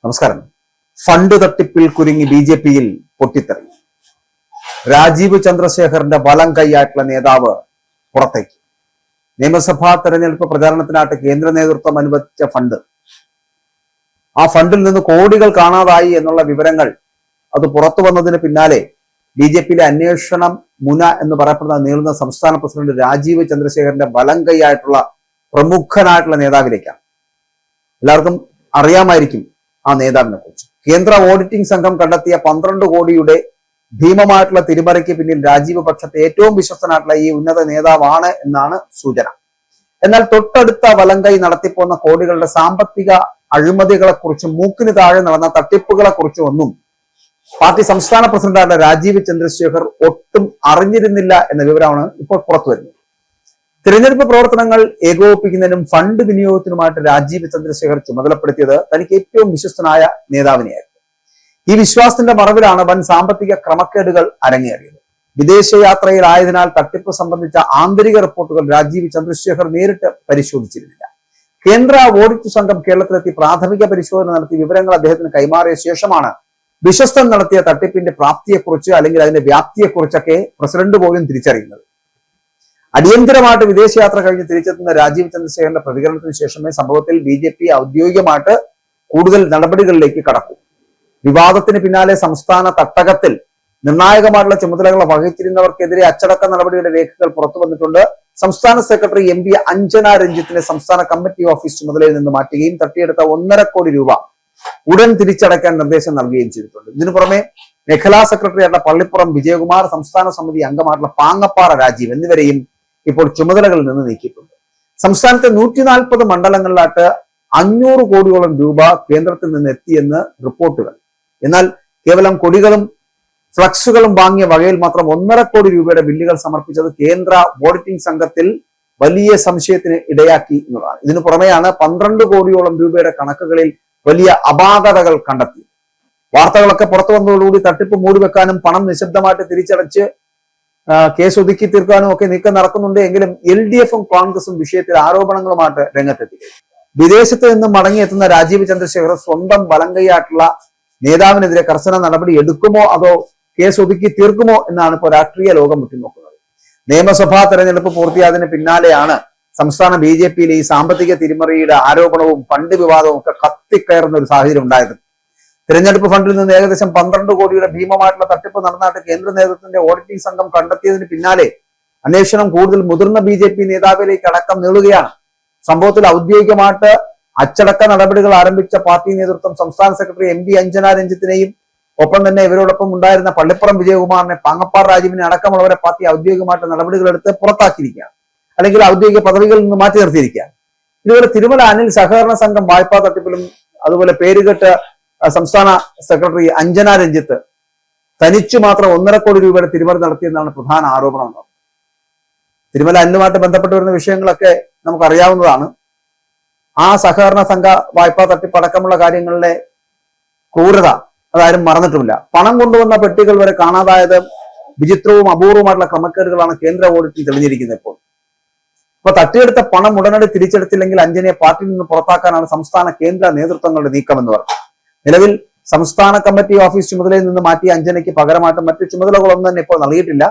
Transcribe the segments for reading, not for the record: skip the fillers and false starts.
നമസ്കാരം. ഫണ്ട് തട്ടിപ്പിൽ കുരുങ്ങി ബി.ജെ.പിയിൽ പൊട്ടിത്തെറി. രാജീവ് ചന്ദ്രശേഖറിന്റെ വലം കൈയായിട്ടുള്ള നേതാവ് പുറത്തേക്ക്. നിയമസഭാ തെരഞ്ഞെടുപ്പ് പ്രചാരണത്തിനായിട്ട് കേന്ദ്ര നേതൃത്വം അനുവദിച്ച ഫണ്ട്, ആ ഫണ്ടിൽ നിന്ന് കോടികൾ കാണാതായി എന്നുള്ള വിവരങ്ങൾ അത് പുറത്തു വന്നതിന് പിന്നാലെ ബി.ജെ.പിയിലെ അന്വേഷണം മുന എന്ന് പറയപ്പെടുന്ന നീളുന്ന സംസ്ഥാന പ്രസിഡന്റ് രാജീവ് ചന്ദ്രശേഖറിന്റെ വലം കൈയായിട്ടുള്ള പ്രമുഖനായിട്ടുള്ള നേതാവിലേക്കാണ്. എല്ലാവർക്കും അറിയാമായിരിക്കും ആ നേതാവിനെ കുറിച്ച്. കേന്ദ്ര ഓഡിറ്റിംഗ് സംഘം കണ്ടെത്തിയ 12 കോടിയുടെ ഭീമമായിട്ടുള്ള തിരിമറിക്ക് പിന്നിൽ രാജീവ് പക്ഷത്തെ ഏറ്റവും വിശ്വസ്തനായിട്ടുള്ള ഈ ഉന്നത നേതാവാണ് എന്നാണ് സൂചന. എന്നാൽ തൊട്ടടുത്ത വലങ്കൈ നടത്തിപ്പോന്ന കോടികളുടെ സാമ്പത്തിക അഴിമതികളെ കുറിച്ചും മൂക്കിന് താഴെ നടന്ന തട്ടിപ്പുകളെ കുറിച്ചും ഒന്നും പാർട്ടി സംസ്ഥാന പ്രസിഡന്റായ രാജീവ് ചന്ദ്രശേഖർ ഒട്ടും അറിഞ്ഞിരുന്നില്ല എന്ന വിവരമാണ് ഇപ്പോൾ പുറത്തു വരുന്നത്. തിരഞ്ഞെടുപ്പ് പ്രവർത്തനങ്ങൾ ഏകോപിപ്പിക്കുന്നതിനും ഫണ്ട് വിനിയോഗത്തിനുമായിട്ട് രാജീവ് ചന്ദ്രശേഖർ ചുമതലപ്പെടുത്തിയത് തനിക്ക് ഏറ്റവും വിശ്വസ്തനായ നേതാവിനെയായിരുന്നു. ഈ വിശ്വാസത്തിന്റെ മറവിലാണ് വൻ സാമ്പത്തിക ക്രമക്കേടുകൾ അരങ്ങേറിയത്. വിദേശയാത്രയിലായതിനാൽ തട്ടിപ്പ് സംബന്ധിച്ച ആന്തരിക റിപ്പോർട്ടുകൾ രാജീവ് ചന്ദ്രശേഖർ നേരിട്ട് പരിശോധിച്ചിരുന്നില്ല. കേന്ദ്ര ഓഡിറ്റ് സംഘം കേരളത്തിലെത്തി പ്രാഥമിക പരിശോധന നടത്തി വിവരങ്ങൾ അദ്ദേഹത്തിന് കൈമാറിയ ശേഷമാണ് വിശ്വസ്തൻ നടത്തിയ തട്ടിപ്പിന്റെ പ്രാപ്തിയെക്കുറിച്ച് അല്ലെങ്കിൽ അതിന്റെ വ്യാപ്തിയെക്കുറിച്ചൊക്കെ പ്രസിഡന്റ് പോലും തിരിച്ചറിയുന്നത്. അടിയന്തരമായിട്ട് വിദേശയാത്ര കഴിഞ്ഞ് തിരിച്ചെത്തുന്ന രാജീവ് ചന്ദ്രശേഖറിന്റെ പ്രതികരണത്തിന് ശേഷമേ സംഭവത്തിൽ ബി.ജെ.പി ഔദ്യോഗികമായിട്ട് കൂടുതൽ നടപടികളിലേക്ക് കടക്കും. വിവാദത്തിന് പിന്നാലെ സംസ്ഥാന തട്ടകത്തിൽ നിർണായകമായിട്ടുള്ള ചുമതലകൾ വഹിച്ചിരുന്നവർക്കെതിരെ അച്ചടക്ക നടപടിയുടെ രേഖകൾ പുറത്തു വന്നിട്ടുണ്ട്. സംസ്ഥാന സെക്രട്ടറി എം.പി. അഞ്ജന രഞ്ജിത്തിനെ സംസ്ഥാന കമ്മിറ്റി ഓഫീസ് ചുമതലയിൽ നിന്ന് മാറ്റുകയും തട്ടിയെടുത്ത 1.5 കോടി രൂപ ഉടൻ തിരിച്ചടയ്ക്കാൻ നിർദ്ദേശം നൽകുകയും ചെയ്തിട്ടുണ്ട്. ഇതിനു പുറമെ മേഖലാ സെക്രട്ടറിയായിട്ടുള്ള പള്ളിപ്പുറം വിജയകുമാർ, സംസ്ഥാന സമിതി അംഗമായിട്ടുള്ള പാങ്ങപ്പാറ രാജീവ് എന്നിവരെയും ഇപ്പോൾ ചുമതലകളിൽ നിന്ന് നീക്കിയിട്ടുണ്ട്. സംസ്ഥാനത്തെ 140 മണ്ഡലങ്ങളിലായിട്ട് 500 കോടിയോളം രൂപ കേന്ദ്രത്തിൽ നിന്ന് എത്തിയെന്ന് റിപ്പോർട്ടുകൾ. എന്നാൽ കേവലം കൊടികളും ഫ്ലക്സുകളും വാങ്ങിയ വകയിൽ മാത്രം 1.5 കോടി രൂപയുടെ ബില്ലുകൾ സമർപ്പിച്ചത് കേന്ദ്ര ഓഡിറ്റിംഗ് സംഘത്തിൽ വലിയ സംശയത്തിന് ഇടയാക്കി എന്നതാണ്. ഇതിനു പുറമെയാണ് 12 കോടിയോളം രൂപയുടെ കണക്കുകളിൽ വലിയ അപാകതകൾ കണ്ടെത്തി. വാർത്തകളൊക്കെ പുറത്തു വന്നതോടുകൂടി തട്ടിപ്പ് മൂടിവെക്കാനും പണം നിശബ്ദമായിട്ട് തിരിച്ചടച്ച് കേസ് ഒതുക്കി തീർക്കാനും ഒക്കെ നീക്കം നടക്കുന്നുണ്ട്. എങ്കിലും LDFും കോൺഗ്രസും വിഷയത്തിൽ ആരോപണങ്ങളുമായിട്ട് രംഗത്തെത്തി. വിദേശത്ത് നിന്നും മടങ്ങിയെത്തുന്ന രാജീവ് ചന്ദ്രശേഖർ സ്വന്തം വലങ്കൈയായിട്ടുള്ള നേതാവിനെതിരെ കർശന നടപടി എടുക്കുമോ അതോ കേസ് ഒതുക്കി തീർക്കുമോ എന്നാണ് ഇപ്പോൾ രാഷ്ട്രീയ ലോകം ഉറ്റുനോക്കുന്നത്. നിയമസഭാ തെരഞ്ഞെടുപ്പ് പൂർത്തിയായതിന് പിന്നാലെയാണ് സംസ്ഥാന ബി.ജെ.പിയിലെ ഈ സാമ്പത്തിക തിരിമറിയുടെ ആരോപണവും ഫണ്ട് വിവാദവും ഒക്കെ കത്തിക്കയറുന്ന ഒരു സാഹചര്യം ഉണ്ടായത്. തിരഞ്ഞെടുപ്പ് ഫണ്ടിൽ നിന്ന് ഏകദേശം 12 കോടിയുടെ ഭീമമായിട്ടുള്ള തട്ടിപ്പ് നടന്നായിട്ട് കേന്ദ്ര നേതൃത്വത്തിന്റെ ഓഡിറ്റിംഗ് സംഘം കണ്ടെത്തിയതിന് പിന്നാലെ അന്വേഷണം കൂടുതൽ മുതിർന്ന ബി.ജെ.പി നേതാവിലേക്ക് അടക്കം നീളുകയാണ്. സംഭവത്തിൽ ഔദ്യോഗികമായിട്ട് അച്ചടക്ക നടപടികൾ ആരംഭിച്ച പാർട്ടി നേതൃത്വം സംസ്ഥാന സെക്രട്ടറി എം.പി. അഞ്ജന രഞ്ജിത്തിനെയും ഒപ്പം തന്നെ ഇവരോടൊപ്പം ഉണ്ടായിരുന്ന പള്ളിപ്പുറം വിജയകുമാറിനെ, പാങ്ങപ്പാറ രാജീവിനെ അടക്കമുള്ളവരെ പാർട്ടി ഔദ്യോഗികമായിട്ട് നടപടികളെടുത്ത് പുറത്താക്കിയിരിക്കുകയാണ്, അല്ലെങ്കിൽ ഔദ്യോഗിക പദവികളിൽ നിന്ന് മാറ്റി നിർത്തിയിരിക്കുകയാണ്. ഇതുപോലെ തിരുമല അനിൽ സഹകരണ സംഘം വായ്പാ തട്ടിപ്പിലും അതുപോലെ പേരുകെട്ട് സംസ്ഥാന സെക്രട്ടറി അഞ്ജന രഞ്ജിത്ത് തനിച്ചു മാത്രം 1.5 കോടി രൂപയുടെ തിരിമറി നടത്തിയെന്നാണ് പ്രധാന ആരോപണം. തിരുമല അനിലുമായിട്ട് ബന്ധപ്പെട്ട് വരുന്ന വിഷയങ്ങളൊക്കെ നമുക്കറിയാവുന്നതാണ്. ആ സഹകരണ സംഘ വായ്പാ തട്ടിപ്പടക്കമുള്ള കാര്യങ്ങളിലെ ക്രൂരത അതാരും മറന്നിട്ടുമില്ല. പണം കൊണ്ടുവന്ന പെട്ടികൾ വരെ കാണാതായത് വിചിത്രവും അപൂർവമായിട്ടുള്ള ക്രമക്കേടുകളാണ് കേന്ദ്ര ഓഡിറ്റിൽ തെളിഞ്ഞിരിക്കുന്നത്. ഇപ്പൊ തട്ടിയെടുത്ത പണം ഉടനടി തിരിച്ചെടുത്തില്ലെങ്കിൽ അഞ്ജനയെ പാർട്ടിയിൽ നിന്ന് പുറത്താക്കാനാണ് സംസ്ഥാന കേന്ദ്ര നേതൃത്വങ്ങളുടെ നീക്കം എന്ന് പറഞ്ഞു. നിലവിൽ സംസ്ഥാന കമ്മിറ്റി ഓഫീസ് ചുമതലയിൽ നിന്ന് മാറ്റിയ അഞ്ജനയ്ക്ക് പകരമായിട്ട് മറ്റു ചുമതലകളൊന്നും തന്നെ ഇപ്പോൾ നൽകിയിട്ടില്ല.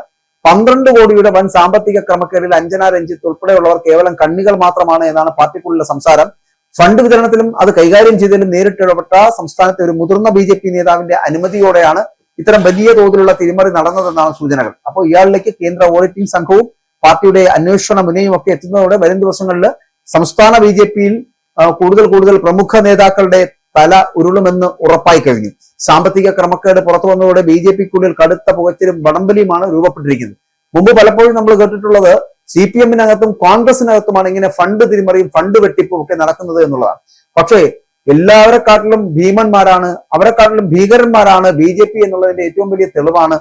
12 കോടിയുടെ വൻ സാമ്പത്തിക ക്രമക്കേടിൽ അഞ്ജന രഞ്ജിത്ത് ഉൾപ്പെടെയുള്ളവർ കേവലം കണ്ണികൾ മാത്രമാണ് എന്നാണ് പാർട്ടിക്കുള്ള സംസാരം. ഫണ്ട് വിതരണത്തിലും അത് കൈകാര്യം ചെയ്തതിലും നേരിട്ട് ഇടപെട്ട സംസ്ഥാനത്തെ ഒരു മുതിർന്ന ബി.ജെ.പി നേതാവിന്റെ അനുമതിയോടെയാണ് ഇത്തരം വലിയ തോതിലുള്ള തിരിമറി നടന്നതെന്നാണ് സൂചനകൾ. അപ്പോൾ ഇയാളിലേക്ക് കേന്ദ്ര ഓഡിറ്റിംഗ് സംഘവും പാർട്ടിയുടെ അന്വേഷണ മുനയും ഒക്കെ എത്തുന്നതോടെ വരും ദിവസങ്ങളിൽ സംസ്ഥാന ബി.ജെ.പിയിൽ കൂടുതൽ പ്രമുഖ നേതാക്കളുടെ തല ഉരുളുമെന്ന് ഉറപ്പായി കഴിഞ്ഞു. സാമ്പത്തിക ക്രമക്കേട് പുറത്തു വന്നതോടെ ബി.ജെ.പിക്കുള്ളിൽ കടുത്ത പുകച്ചിലും വടംവലിയുമാണ് രൂപപ്പെട്ടിരിക്കുന്നത്. മുമ്പ് പലപ്പോഴും നമ്മൾ കേട്ടിട്ടുള്ളത് CPM-നകത്തും കോൺഗ്രസിനകത്തുമാണ് ഇങ്ങനെ ഫണ്ട് തിരിമറിയും ഫണ്ട് വെട്ടിപ്പും ഒക്കെ നടക്കുന്നത് എന്നുള്ളതാണ്. പക്ഷേ എല്ലാവരെക്കാട്ടിലും ഭീമന്മാരാണ്, അവരെക്കാട്ടിലും ഭീകരന്മാരാണ് ബി.ജെ.പി എന്നുള്ളതിന്റെ ഏറ്റവും വലിയ തെളിവാണ്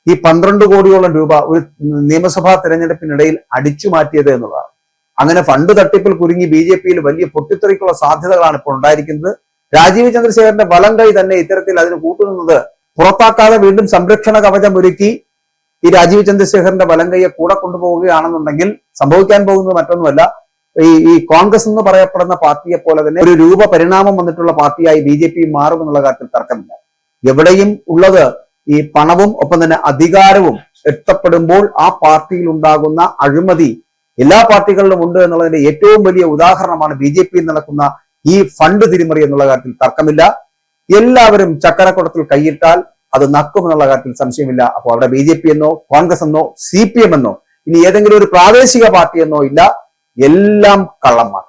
ഈ 12 കോടിയോളം രൂപ ഒരു നിയമസഭാ തെരഞ്ഞെടുപ്പിനിടയിൽ അടിച്ചു മാറ്റിയത് എന്നുള്ളതാണ്. അങ്ങനെ ഫണ്ട് തട്ടിപ്പിൽ കുരുങ്ങി ബി.ജെ.പിയിൽ വലിയ പൊട്ടിത്തെറിക്കുള്ള സാധ്യതകളാണ് ഇപ്പോൾ ഉണ്ടായിരിക്കുന്നത്. രാജീവ് ചന്ദ്രശേഖരന്റെ വലം കൈ തന്നെ ഇത്തരത്തിൽ അതിന് കൂട്ടുനിന്നത് പുറത്താക്കാതെ വീണ്ടും സംരക്ഷണ കവചം ഒരുക്കി ഈ രാജീവ് ചന്ദ്രശേഖരന്റെ വലം കൈയെ കൂടെ കൊണ്ടുപോവുകയാണെന്നുണ്ടെങ്കിൽ സംഭവിക്കാൻ പോകുന്നത് മറ്റൊന്നുമല്ല, ഈ കോൺഗ്രസ് എന്ന് പറയപ്പെടുന്ന പാർട്ടിയെ പോലെ തന്നെ ഒരു രൂപപരിണാമം വന്നിട്ടുള്ള പാർട്ടിയായി BJP മാറും എന്നുള്ള കാര്യത്തിൽ തർക്കമില്ല. എവിടെയും ഉള്ളത് ഈ പണവും ഒപ്പം തന്നെ അധികാരവും എത്തപ്പെടുമ്പോൾ ആ പാർട്ടിയിൽ ഉണ്ടാകുന്ന അഴിമതി എല്ലാ പാർട്ടികളിലും ഉണ്ട് എന്നുള്ളതിന്റെ ഏറ്റവും വലിയ ഉദാഹരണമാണ് BJPയിൽ നടക്കുന്ന ഈ ഫണ്ട് തിരിമറി എന്നുള്ള കാര്യത്തിൽ തർക്കമില്ല. എല്ലാവരും ചക്കരക്കുടത്തിൽ കൈയിട്ടാൽ അത് നക്കുമെന്നുള്ള കാര്യത്തിൽ സംശയമില്ല. അപ്പോൾ അവിടെ BJP എന്നോ കോൺഗ്രസ് എന്നോ CPM എന്നോ ഇനി ഏതെങ്കിലും ഒരു പ്രാദേശിക പാർട്ടി എന്നോ ഇല്ല, എല്ലാം കള്ളന്മാർ.